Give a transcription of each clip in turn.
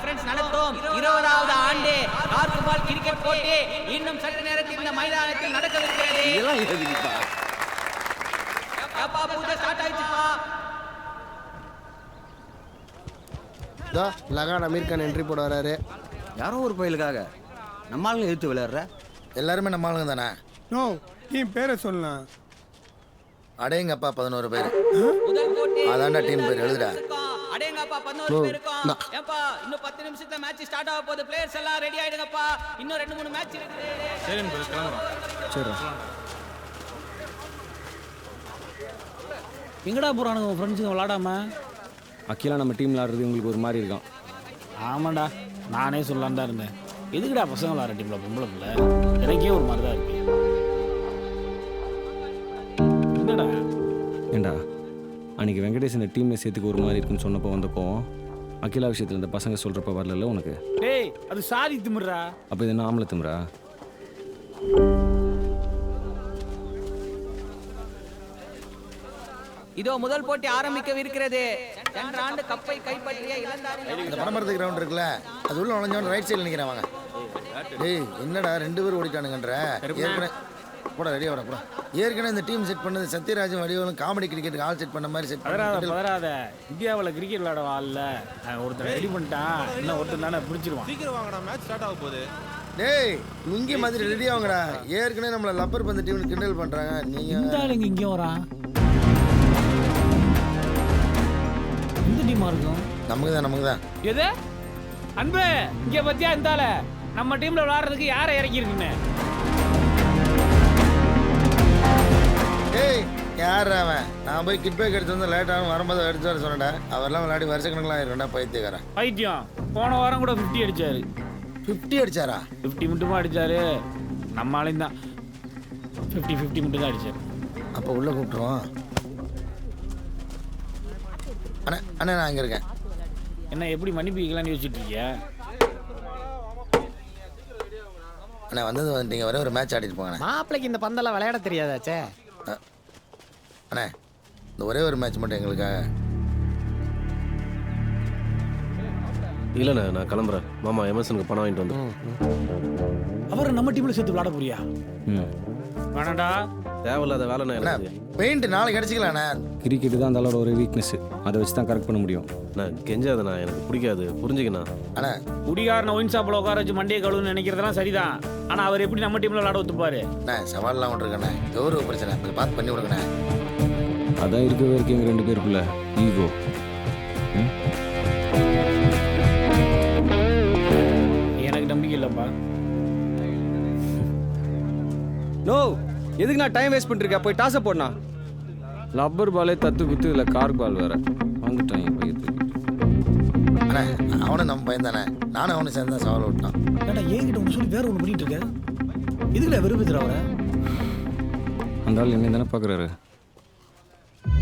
Conference நடத்தும் 20வது ஆண்டு கார்க்பால் cricket போட்டி இன்னும் சற்று நேரத்தில் இந்த மைதானத்தில் நடக்கவிருக்கிறது. இதெல்லாம் எதுக்குப்பா? அப்பா பூஜை ஸ்டார்ட் ஆயிடுச்சுப்பா. தோ லகான் அமீர் கான் என்ட்ரி போட வராரு. யாரோ ஒரு கோயிலுக்காக நம்ம ஆளுங்க எடுத்து விளையாடுற? எல்லாருமே நம்ம ஆளுங்க தானே? நோ டீம் பேரை சொல்லலாம். அடேங்கப்பா 11 பேர். முதல் போட்டி அதான்டா டீம் பேர் எழுதுடா. அடேங்கப்பா 11 பேர் இருக்கும். ஏப்பா இன்னும் 10 நிமிஷத்துல மேட்ச் ஸ்டார்ட் ஆக போகுது. பிளேயர்ஸ் எல்லாம் ரெடி ஆயிடுங்கப்பா. இன்னும் 2-3 மேட்ச் இருக்குது. சரி கிளம்புறோம். சரி எங்கடா போகிறானுங்க உங்கள் ஃப்ரெண்ட்ஸுங்க விளாடாம? அக்கிலா நம்ம டீம் விளாடுறது உங்களுக்கு ஒரு மாதிரி இருக்கான். ஆமாண்டா, நானே சொல்லலான்னு தான் இருந்தேன். எதுக்குடா பசங்க விளாட்ற டீமில் பொம்பளை பிள்ளை? எனக்கே ஒரு மாதிரி தான் இருக்கு. என்னடா ஏண்டா அன்றைக்கி வெங்கடேஷ் இந்த டீமில் சேர்த்துக்கு ஒரு மாதிரி இருக்குன்னு சொன்னப்போ வந்தப்போ அகிலா விஷயத்தில் இந்த பசங்க சொல்கிறப்ப வரல உனக்கு? டேய் அது சாதி திமுறா. அப்போ இது என்ன ஆம்பளை திமுறா? இதோ முதல் போட்டி ஆரம்பிக்கவிருக்கிறது. சென்ற ஆண்டு கப்பை கைப்பற்றிய இளந்தாரி இந்த பணமரத்து கிரவுண்ட் இருக்குல்ல, அது உள்ள நுழைஞ்சவன் ரைட் சைடில் நிற்கிறேன். வாங்க. டேய் என்னடா 2 பேர் ஓடிட்டானுங்கன்ற? ஏற்கனவே கூட ரெடியாக வர கூட. ஏற்கனவே இந்த டீம் செட் பண்ணது சத்யராஜும் வடிவலும் காமெடி கிரிக்கெட்டுக்கு ஆள் செட் பண்ண மாதிரி செட் பதறாத. இந்தியாவில் கிரிக்கெட் விளையாட ஆள்ல ஒருத்தர் ரெடி பண்ணிட்டான். இன்னும் ஒருத்தர் தானே பிடிச்சிருவான். சீக்கிரம் வாங்கடா, மேட்ச் ஸ்டார்ட் ஆக போகுது. டேய் லுங்கி மாதிரி ரெடி ஆகுங்கடா. ஏற்கனவே நம்மளை லப்பர் பந்து டீம் கிண்டல் பண்ணுறாங்க. நீங்கள் இந்த ஆளுங்க இங்கே வரான். எந்த டீமாக இருக்கும்? நமக்கு தான். எது அன்பு இங்கே பத்தியா இருந்தால நம்ம டீம்ல விளையாடுறதுக்கு யாரை இறக்கிருக்குன்னு? டேய் யார் அவன்? நான் போய் கிட் பேக் எடுத்து வந்து லேட்டாக வரும்போது எடுத்து வர சொன்னேன். அவரெல்லாம் விளையாடி வருஷக்கணக்கெலாம் இருக்கா பைத்தியக்காரன். பைத்தியம் போன வாரம் கூட 50 அடிச்சாரு. 50 அடிச்சாரா? 50 மட்டுமா அடிச்சாரு? நம்ம ஆளையும் தான் 50 மட்டும் தான் அடிச்சாரு. அப்போ உள்ளே கூப்பிட்டுருவோம். அண்ணா நான் அங்கே இருக்கேன். என்ன எப்படி மன்னிப்பிக்கலான்னு யோசிச்சுட்டு இருக்கியா? அண்ணா வந்துட்டீங்க. ஒரு மேட்ச் ஆடிட்டு போங்கண்ணே. மாப்பிள்ளைக்கு இந்த பந்தெல்லாம் விளையாட தெரியாதாச்சே. அண்ணே இந்த ஒரே ஒரு மேட்ச் மட்டும் எங்களுக்காக. இல்லைண்ணே நான் கிளம்புறேன். மாமா எமர்சனுக்கு பணம் வாங்கிட்டு வந்து. அவரை நம்ம டீம்ல சேர்த்து விளையாட போறியா? வேணாண்டா, தேவையில்லாத வேலை. பெயிண்ட் நாளைக்கு அடிச்சுக்கலாண்ணே. கிரிக்கெட்டு தான் அந்த ஆளோட ஒரு வீக்னஸ். அதை வச்சு தான் கரெக்ட் பண்ண முடியும். நான் கெஞ்சாதண்ணா, எனக்கு பிடிக்காது, புரிஞ்சுக்கண்ணா. அண்ணா குடிகாரனை ஒயின் ஷாப்பில் உட்கார வச்சு மண்டியை கழுவுன்னு நினைக்கிறதெல்லாம் சரிதான். ஆனால் அவர் எப்படி நம்ம டீம்ல விளையாட ஒத்துப்பாரு? அண்ணா சவால்லாம் ஒன்றுருக்கண்ணே. கௌரவ பிரச்சனை கொஞ்சம் பார்த்து பண்ணி விடுங்கண்ணே. அதான் இருக்கவே இருக்கு எங்கள் 2 பேருக்குள்ள ஈகோ. எனக்கு நம்பிக்கை இல்லைப்பா. நோ எதுக்கு நான் டைம் வேஸ்ட் பண்ணிருக்கேன்? போய் டாஸை போடனா. லப்பர் பாலே தத்து குத்து, இல்லை கார்க் பால் வேற வந்துட்டான் என் பையத்துக்கு. அண்ணா அவனும் நம்ம பையன் தானே. நானும் அவனும் சேர்ந்து தான் சவால் விட்டான். ஏன்டா ஏகிட்ட ஒன்று சொல்லி வேற ஒன்று பண்ணிட்டு இருக்க? இதுக்குள்ள விரும்புகிற அவரை? அந்த ஆள் என்ன தானே பார்க்குறாரு.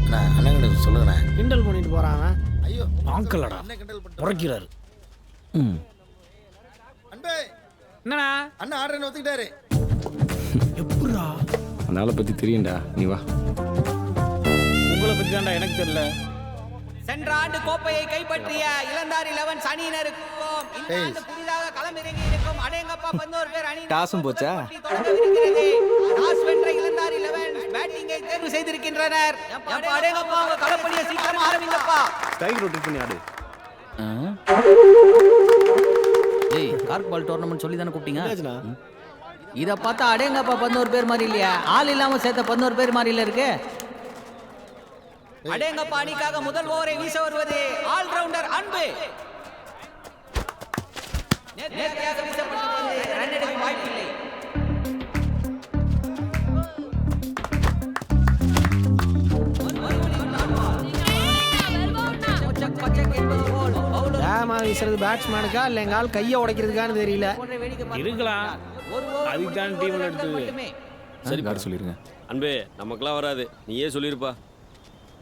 அண்ணா அண்ணன் சொல்லுங்கண்ணே. கிண்டல் பண்ணிட்டு போறான். ஐயோ ஆங்கலடா என்ன கிண்டல் பண்ணிட்டு முறைக்கிறாரு. அன்பே என்னண்ணா அண்ணா ஆடுறேன்னு ஒத்துக்கிட்டாரு. எப்படா? அந்த ஆளை பற்றி தெரியும்டா, நீ வா. உங்களை பற்றி தான்டா எனக்கு தெரியல. சென்ற ஆண்டு கோப்பையை கைப்பற்றிய இளந்தாரி 11 அணியினருக்கும் இந்த ஆண்டு புதிதாக களமிறங்கி இருக்கும் அடேங்கப்பா 11 பேர் அணி டாஸும் போச்சா? டாஸ் வென்ற இளந்தாரி 11 பேட்டிங்கை தேர்வு செய்திருக்கின்றனர். அடேங்கப்பா உங்க களப்பணியை சீக்கிரமா ஆரம்பிங்கப்பா. ஸ்ட்ரைக் ரொட்டேட் பண்ணி ஆடு. ஏய் கார்க் பால் டோர்னமெண்ட் சொல்லி தானே கூப்பிட்டீங்க? இத பார்த்தா அடேங்கப்பா 11 பேர் மாதிரி இல்லையா? ஆள் இல்லாம சேர்த்த 11 பேர் மாதிரி இல்ல இருக்கு. அடேங்கப்பா அணிக்காக முதல் ஓவரை வீச வருவது ஆல் ரவுண்டர் அன்பு. நேர்த்தியாக வீசப்பட்ட பந்து ரன் எடுக்க வாய்ப்பில்லை. ஏமா வீசுறது பேட்ஸ்மேனுக்கா இல்லை எங்கள் ஆள் கையை உடைக்கிறதுக்கான்னு தெரியல. இருக்கலாம், அதுதான் டீம்ல எடுத்து. சரி கார்டு சொல்லிருங்க. அன்பே நமக்கெல்லாம் வராது, நீயே சொல்லிருப்பா.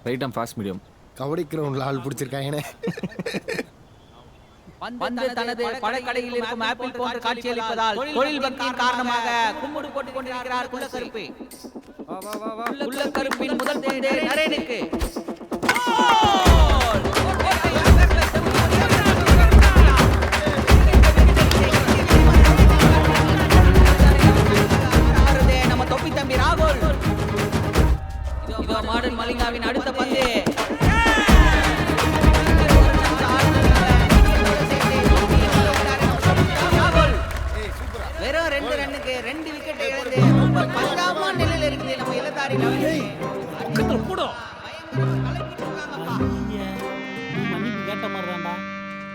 Right arm fast medium. Kabaddi கிரவுண்டில் ஆள் பிடிச்சிருக்காங்கண்ணே. பந்து தனது படக்கடையில் இருக்கும் ஆப்பிள் போன்ற காட்சியளிப்பதால் தொழில் பக்தியின் காரணமாக கும்பிடு போட்டுக் கொண்டிருக்கிறார் குள்ளக்கருப்பு. குள்ளக்கருப்பின் முதல் பந்து நரேனுக்கு.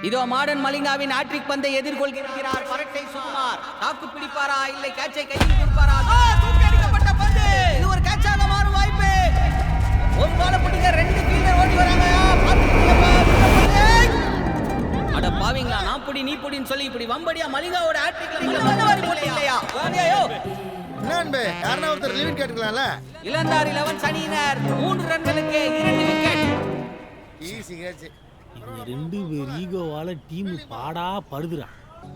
இதோ மாடன் மலிங்காவின் ஹாட்ரிக் பந்தை எதிர்கொள்கிறார் பரட்டை சுகுமார். தாக்கு பிடிப்பாரா இல்லை கேட்சை கையில் கொடுப்பாரா? தூக்கி அடிக்கப்பட்ட பந்து. இது ஒரு கேட்சாக மாறும் வாய்ப்பு. ஒரு பால பிடிக்க 2 ஃபீல்டர் ஓடி வராங்க. அட பாவீங்களா, நான் புடி நீ புடின்னு சொல்லி இப்படி வம்படியா மலிங்காவோட ஹாட்ரிக்ல இல்லையா? என்ன யாரா ஒருத்தர் லிமிட் கேட்டுக்கலாம்ல. இளந்தாரி 11 அணியினர் 3 ரன்களுக்கு 2 விக்கெட். Easy catch. இந்த 2 பேர் ஈகோவால டீம் பாடா படுதுறான்.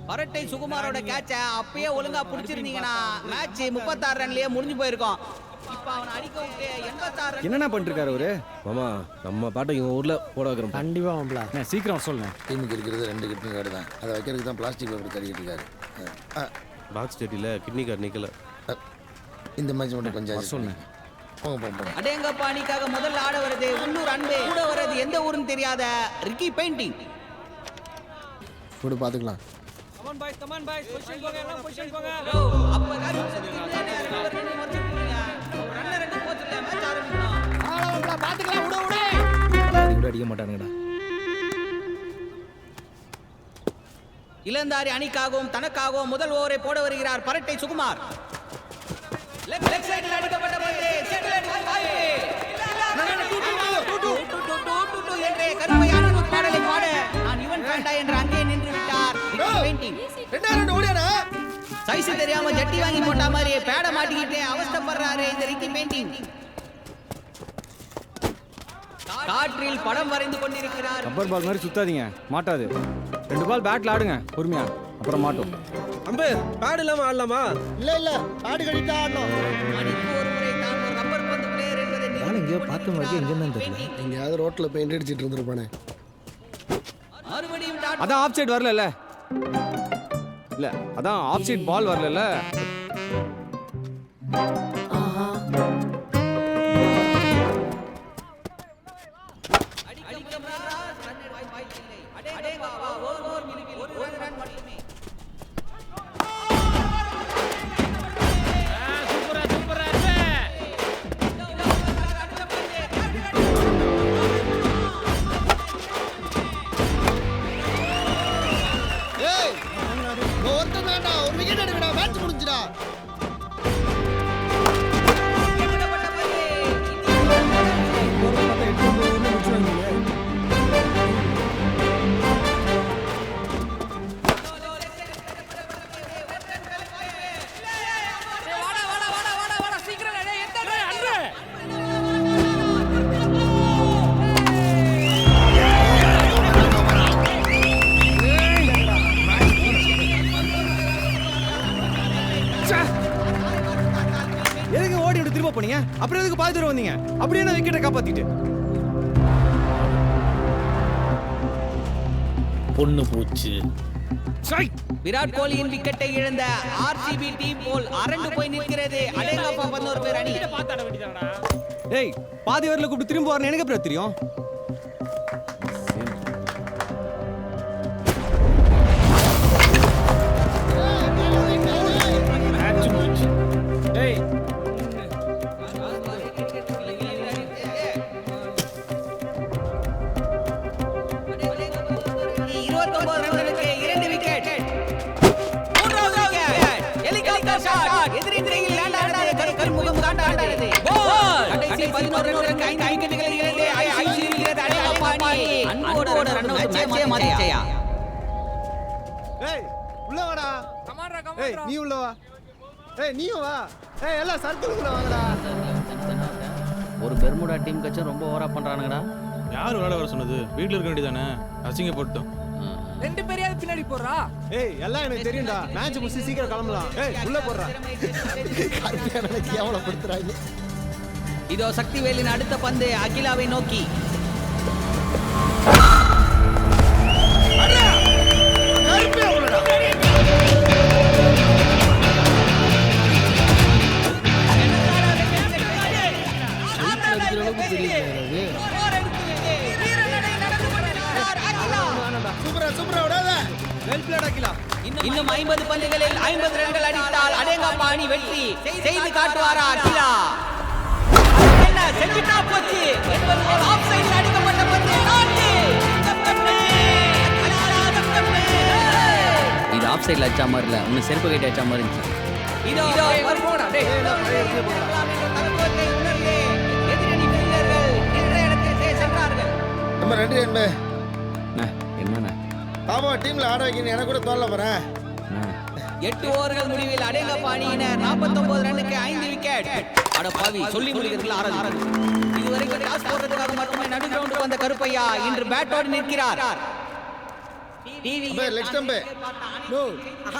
பரட்டை சுகுமாரோட கேட்ச அப்பயே ஒழுங்கா புடிச்சிருந்தீங்கன்னா மேட்ச் 36 ரன்லயே முடிஞ்சு போயிருக்கும். இப்ப அவன் அடிக்க விட்டு 86 ரன். என்னண்ணா பண்ணிட்டு இருக்காரு அவரு? மாமா நம்ம பாட்டை இவங்க ஊர்ல போட வைக்கிறோம். கண்டிப்பா மாப்ள. சீக்கிரம் சொல்லுங்க. டீமுக்கு இருக்கிறது 2 கிட்னி கார்டு தான். அதை வைக்கிறதுக்கு தான் பிளாஸ்டிக் பேப்பர் கட்டிக்கிட்டு இருக்காரு. பாக்ஸ் டெட்டில கிட்னி கார்டு நிக்கல. இந்த மேட்ச் மட்டும் கொஞ்சம் சொல்லுங்க. போங்க. அடேங்கப்பா அணிக்காக முதல்ல ஆட வருது உள்ளூர் அன்பு. கூட வருது எந்த ஊருன்னு தெரியாத ரிக்கி பெயிண்டிங். கூட பாத்துக்கலாம். அடிக்க மாட்டானுங்கடா. இளந்தாரி அணிக்காகவும் தனக்காகவும் முதல் ஓவரை போட வருகிறார் பரட்டை சுகுமார். லெஃப்ட் சைடில் அடிக்கப்பட்ட பந்து செட்டில் வாய்ப்பு. என்றே கருமையான பாடலை பாட நான் இவன் வேண்டா என்று அங்கே நின்று விட்டார் பெயிண்டிங். 2 ஓடியானா? சைஸ் தெரியாம ஜட்டி வாங்கி போட்ட மாதிரி பேட மாட்டிக்கிட்டே அவஸ்தைப்படுறாரு இந்த ரிக்கி பெயிண்டிங். காற்றில் படம் வரைந்து கொண்டிருக்கிறார். ரப்பர் பால் மாதிரி சுத்தாதீங்க, மாட்டாது. 2 பால் பேட்ல ஆடுங்க பொறுமையா, அப்புறம் மாட்டோம். அம்பே பேட் இல்லாம ஆடலாமா? இல்ல ஆடு கட்டிட்டா ஆடணும். மணிக்கு ஒரு முறை தான் ஒரு ரப்பர் பந்து பிளேயர் என்பதை நான் எங்கேயோ பார்த்த மாதிரி எங்கன்னு தெரியல. எங்கேயாவது ரோட்ல பெயிண்ட் அடிச்சிட்டு இருந்திருப்பானே. மறுபடியும் அதான் ஆஃப் சைடு வரல. இல்ல அதான் ஆஃப் சைடு பால் வரல. ஒரு விக்கெட் எடுக்கடா, மேட்ச் முடிஞ்சுடா. எதுக்கு ஓடி விட்டு திரும்ப போனீங்க? அப்புறம் எதுக்கு பாதி தூரம் வந்தீங்க? அப்படியே நான் விக்கெட்டை காப்பாத்திட்டு பொண்ணு போச்சு. விராட் கோலியின் விக்கெட்டை இழந்த ஆர்சிபி டீம் போல் அரண்டு போய் நிற்கிறது அடேங்கப்பா 11 பேர் அணி. டேய் பாதி வரல கூப்பிட்டு திரும்ப வரணும், எனக்கு அப்புறம் தெரியும். டேய் 29 ரன்களுக்கு 2 விக்கெட். மூன்றாவது விக்கெட். Helicopter shot. எதிரி திரையில் லேண்ட் ஆனது கருமுகம் காட்டானது. கோல். கடைசி 11 ரன்களுக்கு 5 விக்கெட்டுகளை இழந்து ஐசி இருக்கிறது அடேங்கப்பா அணி. அன்போட ரன் அவுட் மேட்சே மாறிச்சையா. ஏய் உள்ள வாடா. ஏய் நீ உள்ள வா. ஏய் நீயும் வா. ஏய் எல்லாம் சர்க்கிள்குள்ள வாங்கடா. ஒரு பெர்முடா டீம் கட்சி ரொம்ப ஓவரா பண்றானுங்கடா. யார் விளையாட வர சொன்னது? வீட்ல இருக்க வேண்டியதானே? அசிங்க போட்டோம். 2 பேரையாவது பின்னாடி போடுறா. ஏய் எல்லாம் எனக்கு தெரியும்டா. மேட்ச் முடிச்சு சீக்கிரம் கிளம்பலாம். ஏய் உள்ள போடுறா. கருப்பியான கேவலப்படுத்துறாங்க. இதோ சக்திவேலின் அடுத்த பந்து அகிலாவை நோக்கி. இன்னும் 50 பந்துகளில் 50 ரன்கள் அடித்தால் அடேங்கப்பா அணி வெற்றி. செய்து காட்டுவாரா அகிலா? என்ன செஞ்சுட்டா போச்சு என்பது ஒரு ஆஃப் சைடில் அடிக்கப்பட்ட பந்து. ஆஃப் சைடில் அடிச்சா மாதிரி இல்லை உன்னை செருப்பு கட்டி அடிச்சா மாதிரி இருந்துச்சு. இதோ போடா டேய். எதிரணி வீரர்கள் நின்ற இடத்திற்கே சென்றார்கள். ரொம்ப நன்றி அன்பு. அண்ணா, என்னண்ணா பாப்பா டீம்ல ஆட வைக்கணும் எனக்கு கூட தோணல போறேன். அண்ணா 8 ஓவர்கள் முடிவில் அடேங்கப்பா அணியினர் 49 ரன்னுக்கு 5 விக்கெட். அட பாவி சொல்லி முடிக்கிறதுல ஆரம்பி. இதுவரைக்கும் டாஸ் போடுறதுக்காக மட்டுமே நடு கிரவுண்டுக்கு வந்த கருப்பையா இன்று பேட்டோடு நிற்கிறார். அப்ப லெக் ஸ்டம்ப் நோ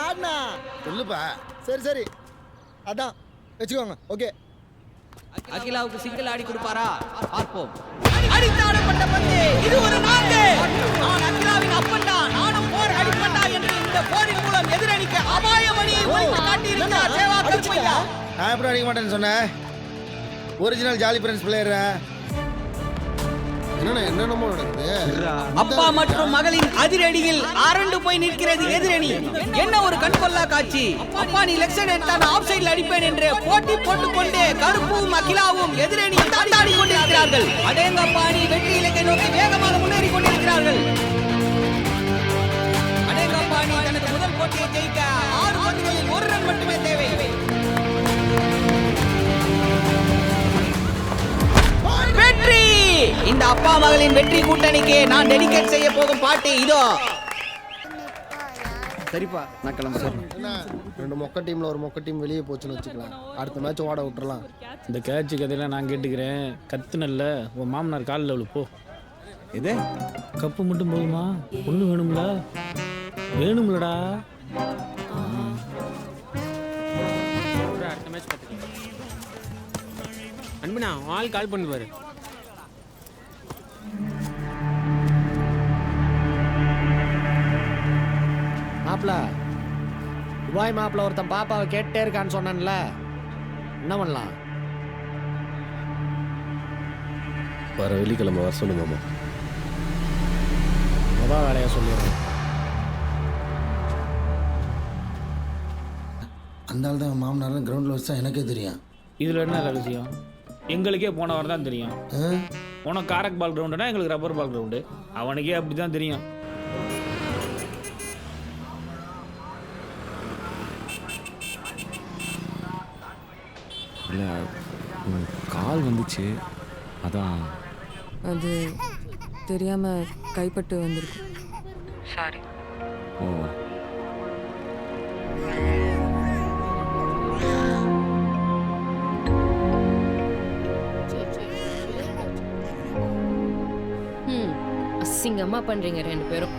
ஆடுனா சொல்லுப்பா. சரி அதான் வச்சுக்கோங்க. ஓகே அகிலாவுக்கு சிங்கிள் ஆடி கொடுப்பாரா பார்ப்போம். அடித்தாடப்பட்ட பந்து இது ஒரு நான்கு. நான் அகிலாவின் அப்பண்டா நானும் போர் அடிப்பண்டா என்று இந்த போரின் மூலம் எதிரணிக்கு அபாய மணியை ஒழித்து காட்டியிருக்கிறார் சேவா கருப்பையா. நான் எப்படி அடிக்க மாட்டேன்னு சொன்னேன். Original jolly Prince player. என்னென்னமோ நடக்குது. அப்பா மற்றும் மகளின் அதிரடியில் அரண்டு போய் நிற்கிறது எதிரணி. என்ன ஒரு கண்கொள்ளா காட்சி. அப்பா நீ லெக் சைடு எடுத்தா ஆஃப் சைடில் அடிப்பேன் என்று போட்டி போட்டுக்கொண்டு கருப்பும் அகிலாவும் எதிரணி தாண்டாடி கொண்டிருக்கிறார்கள். அடேங்கப்பா நீ வெற்றி இலக்கை நோக்கி வேகமாக முன்னேறி கொண்டிருக்கிறார்கள். அடேங்கப்பா நீ தனது முதல் போட்டியை ஜெயிக்க 6 பந்துகளில் 1 ரன் மட்டுமே தேவை. வெற்றி! இந்த அப்பா மகளின் வெற்றி கூட்டணிக்கு நான் டெடிகேட் செய்ய போகும் பாட்டு இதோ. சரிப்பா நான் கிளம்புறேன். என்ன 2 மொக்க டீம்ல ஒரு மொக்க டீம் வெளியே போச்சுன்னு வச்சுக்கலாம். அடுத்த மேட்ச் ஓட விட்டுறலாம். இந்த கேட்சி கதையெல்லாம் நான் கேட்டுக்கிறேன். கத்துனல்ல உன் மாமனார் காலில் அவளு போ. இது கப்பு மட்டும் போதுமா? பொண்ணு வேணும்ல? வேணும்லடா. அடுத்த மேட்ச் பார்த்துக்கலாம். அன்புண்ணா ஆள் கால் பண்ணுவாரு. மாப்பிள துபாய் மாப்பிள ஒருத்தன் பாப்பாவை கேட்டே இருக்கான்னு சொன்னான்ல, என்ன பண்ணலாம்? வர வெள்ளிக்கிழமை வர சொல்லு மாமா. முதல் வேலையை சொல்லிடுறேன். அந்த ஆள் தான் மாமனார் கிரவுண்டில் வச்சா எனக்கே தெரியும். இதில் என்ன ரகசியம்? எங்களுக்கே போன வாரம் தான் தெரியும். உனக்கு காரக் பால் கிரவுண்டுனா எங்களுக்கு ரப்பர் பால் கிரவுண்டு. அவனுக்கே அப்படி தான் தெரியும். இல்லை கால் வந்துச்சு அதான். அது தெரியாம கைப்பட்டு வந்திருக்கு. சாரி. ஓ அசிங்கமா பண்றீங்க 2 பேரும்.